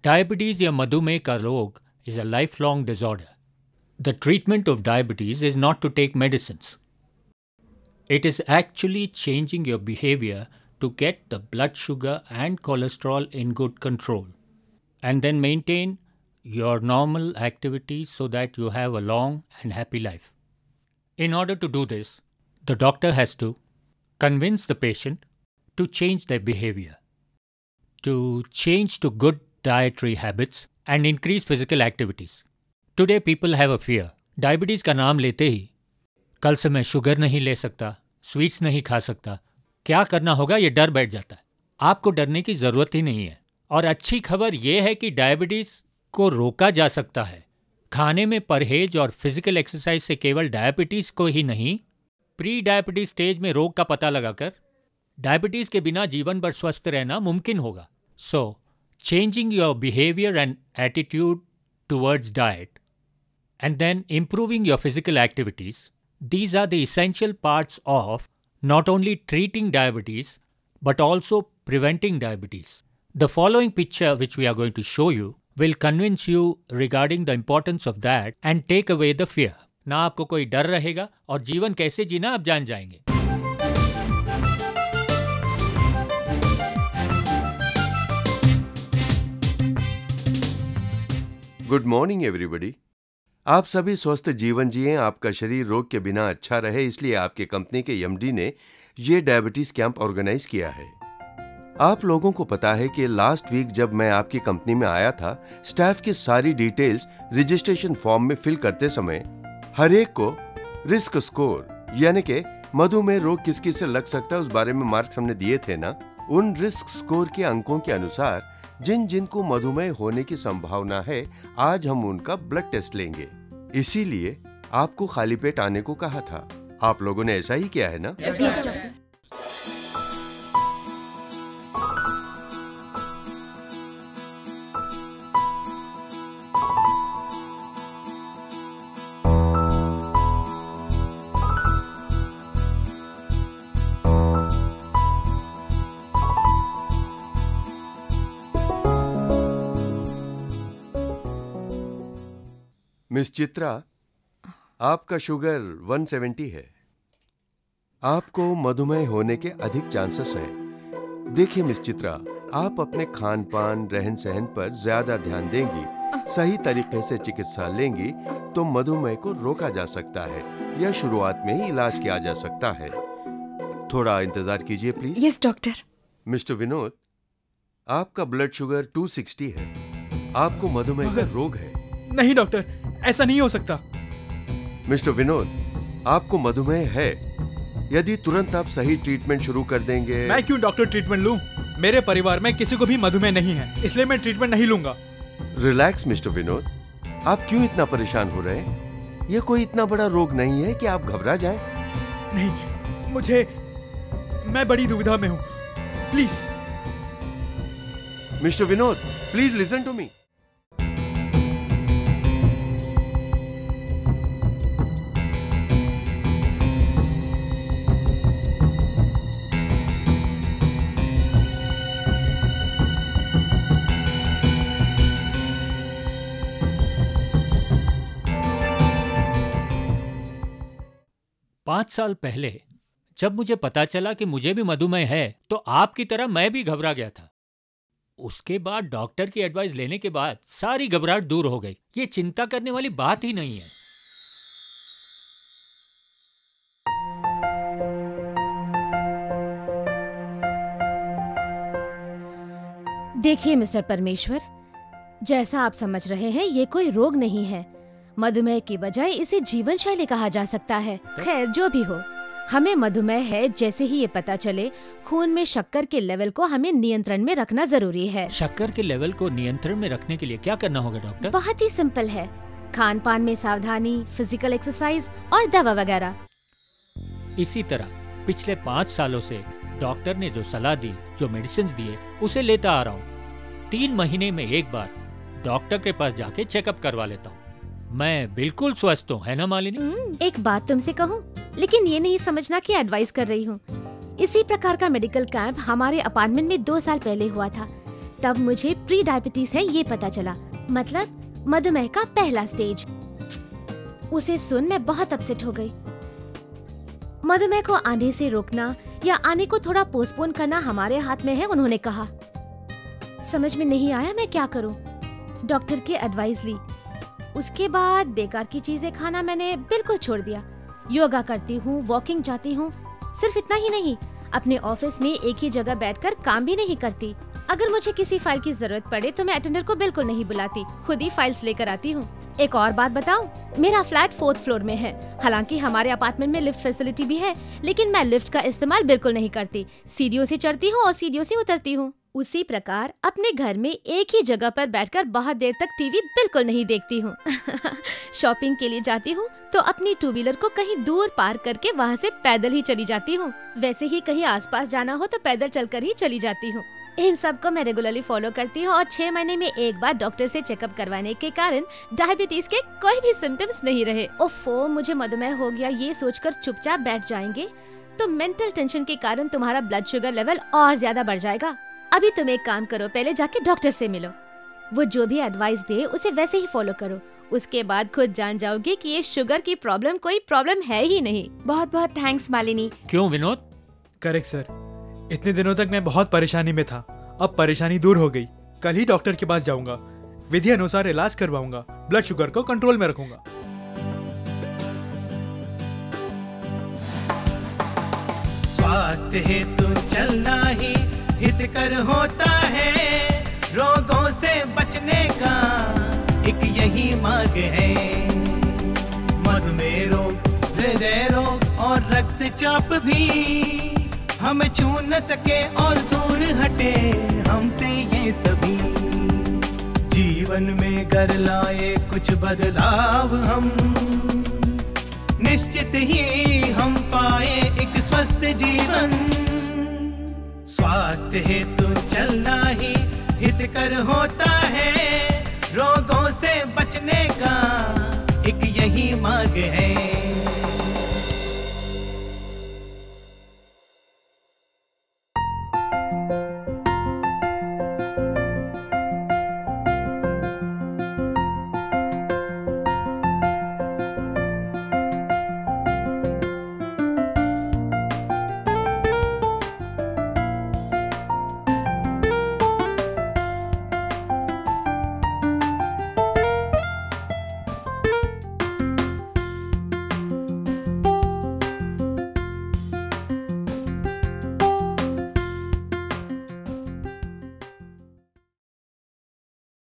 Diabetes या मधुमेह का रोग is a lifelong disorder. The treatment of diabetes is not to take medicines. It is actually changing your behavior to get the blood sugar and cholesterol in good control, and then maintain your normal activities so that you have a long and happy life. In order to do this, the doctor has to convince the patient to change their behavior, to change to good dietary habits and increase physical activities. Today people have a fear. Diabetes का नाम लेते ही कल से मैं sugar नहीं ले सकता, sweets नहीं खा सकता, क्या करना होगा ये डर बैठ जाता है। आपको डरने की ज़रूरत ही नहीं है। और अच्छी खबर ये है कि डायबिटीज़ को रोका जा सकता है। खाने में परहेज और फिजिकल एक्सरसाइज से केवल डायबिटीज़ को ही नहीं, प्री डायबिटीज स्टेज में रोग का पता लगाकर डायबिटीज़ के बिना जीवन भर स्वस्थ रहना मुमकिन होगा। सो changing your behavior and attitude towards diet and then improving your physical activities, these are the essential parts of not only treating diabetes but also preventing diabetes. The following picture which we are going to show you will convince you regarding the importance of that and take away the fear. ना आपको कोई डर रहेगा और जीवन कैसे जीना आप जान जाएंगे। Good morning everybody. आप सभी स्वस्थ जीवन जिएं, आपका शरीर रोग के बिना अच्छा रहे, इसलिए आपके कंपनी के एमडी ने ये डायबिटीज कैंप ऑर्गेनाइज किया है। आप लोगों को पता है कि लास्ट वीक जब मैं आपकी कंपनी में आया था, स्टाफ की सारी डिटेल्स रजिस्ट्रेशन फॉर्म में फिल करते समय हर एक को रिस्क स्कोर यानी कि मधुमेह रोग किस किस से लग सकता है उस बारे में मार्क्स हमने दिए थे ना। उन रिस्क स्कोर के अंकों के अनुसार जिन जिनको मधुमेह होने की संभावना है, आज हम उनका ब्लड टेस्ट लेंगे। इसीलिए आपको खाली पेट आने को कहा था। आप लोगों ने ऐसा ही किया है ना? Yes, doctor. मिस चित्रा, आपका शुगर 170 है। आपको मधुमेह होने के अधिक चांसेस हैं। देखिए मिस चित्रा, आप अपने खान पान रहन सहन पर ज्यादा ध्यान देंगी, सही तरीके से चिकित्सा लेंगी तो मधुमेह को रोका जा सकता है या शुरुआत में ही इलाज किया जा सकता है। थोड़ा इंतजार कीजिए please. Yes doctor. Mister Vinod, आपका ब्लड शुगर 260 है। आपको मधुमेह का रोग है। नहीं डॉक्टर, ऐसा नहीं हो सकता। मिस्टर विनोद, आपको मधुमेह है। यदि तुरंत आप सही ट्रीटमेंट शुरू कर देंगे। मैं क्यों डॉक्टर ट्रीटमेंट लूं? मेरे परिवार में किसी को भी मधुमेह नहीं है, इसलिए मैं ट्रीटमेंट नहीं लूंगा। रिलैक्स मिस्टर विनोद, आप क्यों इतना परेशान हो रहे हैं? यह कोई इतना बड़ा रोग नहीं है कि आप घबरा जाएं। नहीं, मैं बड़ी दुविधा में हूं। Please mister Vinod, please listen to me. पाँच साल पहले जब मुझे पता चला कि मुझे भी मधुमेह है तो आपकी तरह मैं भी घबरा गया था। उसके बाद डॉक्टर की एडवाइस लेने के बाद सारी घबराहट दूर हो गई। ये चिंता करने वाली बात ही नहीं है। देखिए मिस्टर परमेश्वर, जैसा आप समझ रहे हैं ये कोई रोग नहीं है। मधुमेह की बजाय इसे जीवन शैली कहा जा सकता है। खैर जो भी हो, हमें मधुमेह है जैसे ही ये पता चले, खून में शक्कर के लेवल को हमें नियंत्रण में रखना जरूरी है। शक्कर के लेवल को नियंत्रण में रखने के लिए क्या करना होगा डॉक्टर? बहुत ही सिंपल है। खान पान में सावधानी, फिजिकल एक्सरसाइज और दवा वगैरह। इसी तरह पिछले 5 सालों से डॉक्टर ने जो सलाह दी, जो मेडिसिन दिए, उसे लेता आ रहा हूँ। 3 महीने में एक बार डॉक्टर के पास जाके चेकअप करवा लेता हूँ। मैं बिल्कुल स्वस्थ हूँ, है ना मालिनी? एक बात तुमसे कहूँ, लेकिन ये नहीं समझना कि एडवाइस कर रही हूँ। इसी प्रकार का मेडिकल कैंप हमारे अपार्टमेंट में 2 साल पहले हुआ था। तब मुझे प्री डायबिटीज है ये पता चला, मतलब मधुमेह का पहला स्टेज। उसे सुन मैं बहुत अपसेट हो गई। मधुमेह को आने से रोकना या आने को थोड़ा पोस्टपोन करना हमारे हाथ में है, उन्होंने कहा। समझ में नहीं आया मैं क्या करूं। डॉक्टर की एडवाइस ली। उसके बाद बेकार की चीजें खाना मैंने बिल्कुल छोड़ दिया। योगा करती हूँ, वॉकिंग जाती हूँ। सिर्फ इतना ही नहीं, अपने ऑफिस में एक ही जगह बैठकर काम भी नहीं करती। अगर मुझे किसी फाइल की जरूरत पड़े तो मैं अटेंडर को बिल्कुल नहीं बुलाती, खुद ही फाइल्स लेकर आती हूँ। एक और बात बताऊं, मेरा फ्लैट 4th फ्लोर में है। हालांकि हमारे अपार्टमेंट में लिफ्ट फैसिलिटी भी है, लेकिन मैं लिफ्ट का इस्तेमाल बिल्कुल नहीं करती। सीढ़ियों से चढ़ती हूँ और सीढ़ियों से उतरती हूँ। उसी प्रकार अपने घर में एक ही जगह पर बैठकर बहुत देर तक टीवी बिल्कुल नहीं देखती हूँ। शॉपिंग के लिए जाती हूँ तो अपनी 2 व्हीलर को कहीं दूर पार्क करके वहाँ से पैदल ही चली जाती हूँ। वैसे ही कहीं आसपास जाना हो तो पैदल चलकर ही चली जाती हूँ। इन सब को मैं रेगुलरली फॉलो करती हूँ और 6 महीने में एक बार डॉक्टर से चेकअप करवाने के कारण डायबिटीज के कोई भी सिम्टम्स नहीं रहे। ओफो, मुझे मधुमेह हो गया ये सोचकर चुपचाप बैठ जाएंगे तो मेंटल टेंशन के कारण तुम्हारा ब्लड शुगर लेवल और ज्यादा बढ़ जाएगा। अभी तुम एक काम करो, पहले जाके डॉक्टर से मिलो। वो जो भी एडवाइस दे उसे वैसे ही फॉलो करो। उसके बाद खुद जान जाओगे कि ये शुगर की प्रॉब्लम कोई प्रॉब्लम है ही नहीं। बहुत बहुत थैंक्स मालिनी। क्यों विनोद? करेक्ट सर, इतने दिनों तक मैं बहुत परेशानी में था, अब परेशानी दूर हो गई। कल ही डॉक्टर के पास जाऊंगा, विधि अनुसार इलाज करवाऊंगा, ब्लड शुगर को कंट्रोल में रखूंगा। स्वास्थ्य हेतु चलना ही हितकर होता है, रोगों से बचने का एक यही मार्ग है। मधुमेह रोग, हृदय रोग और रक्तचाप भी हम छू न सके और दूर हटे हमसे ये सभी। जीवन में कर लाए कुछ बदलाव हम, निश्चित ही हम पाए एक स्वस्थ जीवन। स्वास्थ्य हेतु चलना ही हितकर होता है, रोगों से बचने का एक यही मार्ग है।